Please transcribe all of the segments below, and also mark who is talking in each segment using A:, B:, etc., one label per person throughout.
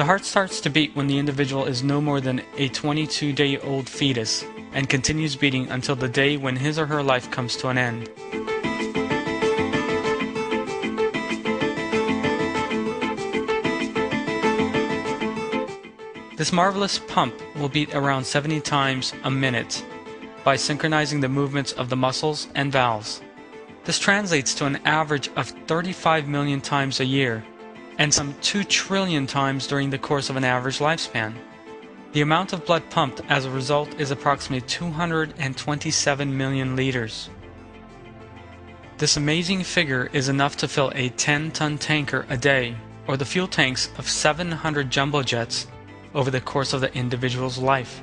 A: heart starts to beat when the individual is no more than a 22-day-old fetus and continues beating until the day when his or her life comes to an end. This marvelous pump will beat around 70 times a minute by synchronizing the movements of the muscles and valves. This translates to an average of 35 million times a year, and some 2 trillion times during the course of an average lifespan. The amount of blood pumped as a result is approximately 227 million liters. This amazing figure is enough to fill a 10-ton tanker a day, or the fuel tanks of 700 jumbo jets over the course of the individual's life.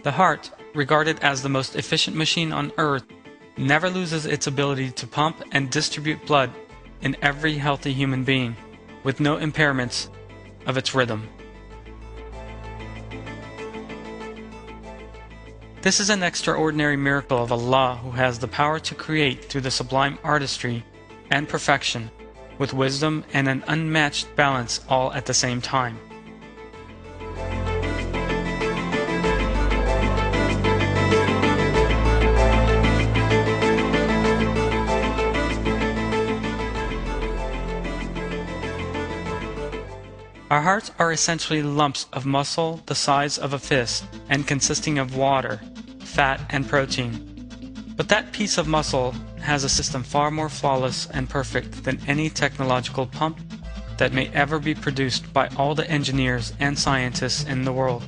A: The heart, regarded as the most efficient machine on earth, never loses its ability to pump and distribute blood in every healthy human being, with no impairments of its rhythm. This is an extraordinary miracle of Allah, who has the power to create through the sublime artistry and perfection, with wisdom and an unmatched balance all at the same time. Our hearts are essentially lumps of muscle the size of a fist and consisting of water, fat, and protein. But that piece of muscle has a system far more flawless and perfect than any technological pump that may ever be produced by all the engineers and scientists in the world.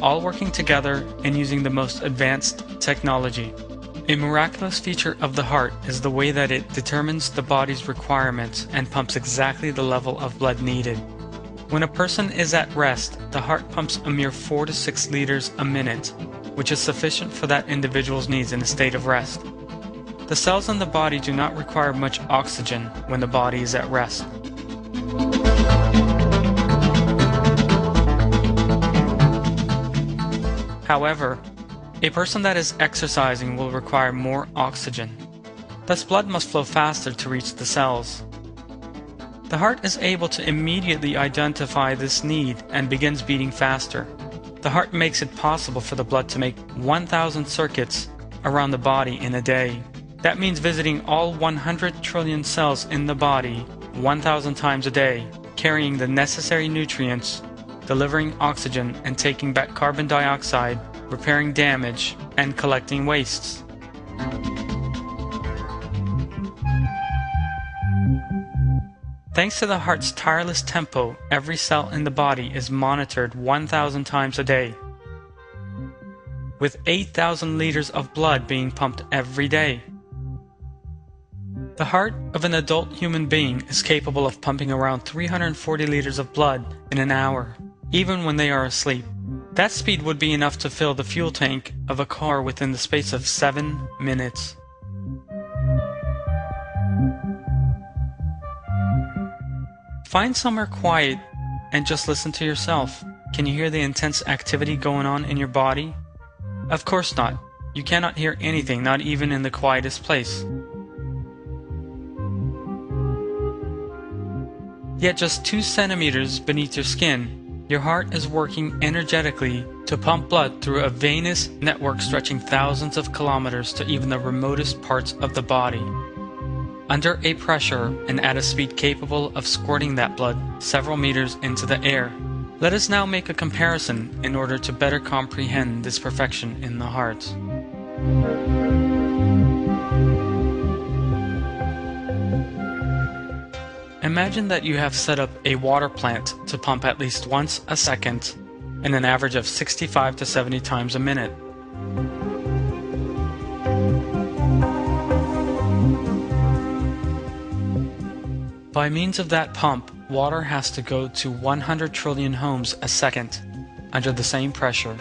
A: All working together and using the most advanced technology. A miraculous feature of the heart is the way that it determines the body's requirements and pumps exactly the level of blood needed. When a person is at rest, the heart pumps a mere 4 to 6 liters a minute, which is sufficient for that individual's needs in a state of rest. The cells in the body do not require much oxygen when the body is at rest. However, a person that is exercising will require more oxygen. Thus, blood must flow faster to reach the cells. The heart is able to immediately identify this need and begins beating faster. The heart makes it possible for the blood to make 1,000 circuits around the body in a day. That means visiting all 100 trillion cells in the body 1,000 times a day, carrying the necessary nutrients, delivering oxygen and taking back carbon dioxide, repairing damage, and collecting wastes. Thanks to the heart's tireless tempo, every cell in the body is monitored 1,000 times a day, with 8,000 liters of blood being pumped every day. The heart of an adult human being is capable of pumping around 340 liters of blood in an hour, even when they are asleep. That speed would be enough to fill the fuel tank of a car within the space of 7 minutes. Find somewhere quiet and just listen to yourself. Can you hear the intense activity going on in your body? Of course not. You cannot hear anything, not even in the quietest place. Yet just 2 centimeters beneath your skin, your heart is working energetically to pump blood through a venous network stretching thousands of kilometers to even the remotest parts of the body, under a pressure and at a speed capable of squirting that blood several meters into the air. Let us now make a comparison in order to better comprehend this perfection in the heart. Imagine that you have set up a water plant to pump at least once a second and an average of 65 to 70 times a minute. By means of that pump, water has to go to 100 trillion homes a second under the same pressure.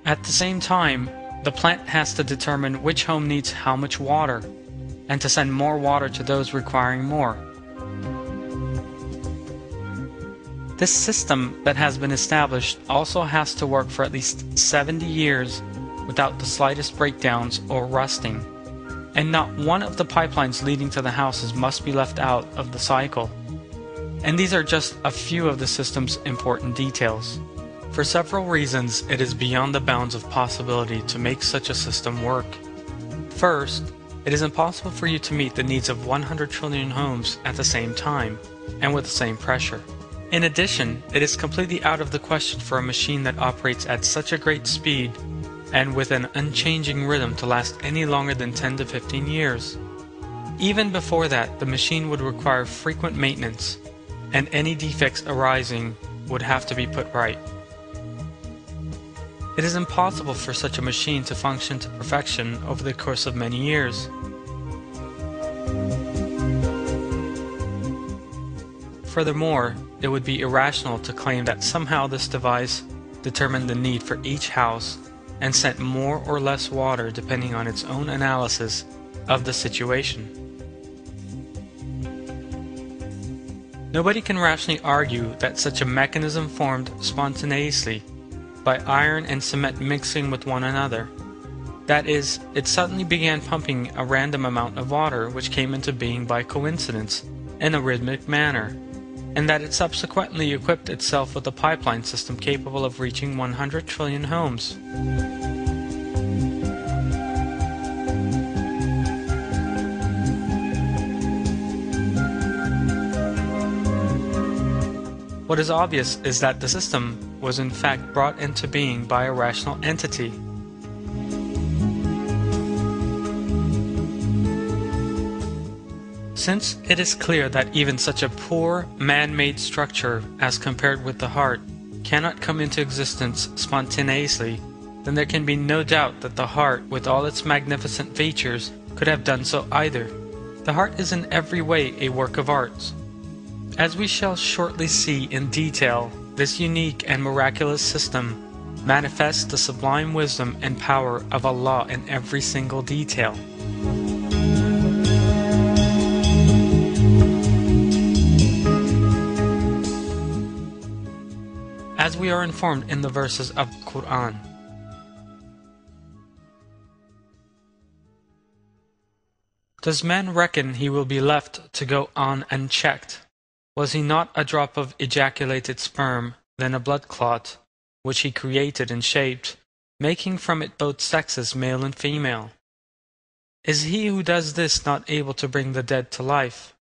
A: At the same time, the plant has to determine which home needs how much water, and to send more water to those requiring more. This system that has been established also has to work for at least 70 years without the slightest breakdowns or rusting, and not one of the pipelines leading to the houses must be left out of the cycle. And these are just a few of the system's important details. For several reasons, it is beyond the bounds of possibility to make such a system work. First, it is impossible for you to meet the needs of 100 trillion homes at the same time, and with the same pressure. In addition, it is completely out of the question for a machine that operates at such a great speed and with an unchanging rhythm to last any longer than 10 to 15 years. Even before that, the machine would require frequent maintenance, and any defects arising would have to be put right. It is impossible for such a machine to function to perfection over the course of many years. Furthermore, it would be irrational to claim that somehow this device determined the need for each house and sent more or less water depending on its own analysis of the situation. Nobody can rationally argue that such a mechanism formed spontaneously by iron and cement mixing with one another. That is, it suddenly began pumping a random amount of water which came into being by coincidence in a rhythmic manner, and that it subsequently equipped itself with a pipeline system capable of reaching 100 trillion homes. What is obvious is that the system was in fact brought into being by a rational entity. Since it is clear that even such a poor man-made structure as compared with the heart cannot come into existence spontaneously, then there can be no doubt that the heart, with all its magnificent features, could have done so either. The heart is in every way a work of art. As we shall shortly see in detail, this unique and miraculous system manifests the sublime wisdom and power of Allah in every single detail. As we are informed in the verses of the Quran. Does man reckon he will be left to go on unchecked? Was he not a drop of ejaculated sperm, then a blood clot, which he created and shaped, making from it both sexes, male and female? Is he who does this not able to bring the dead to life,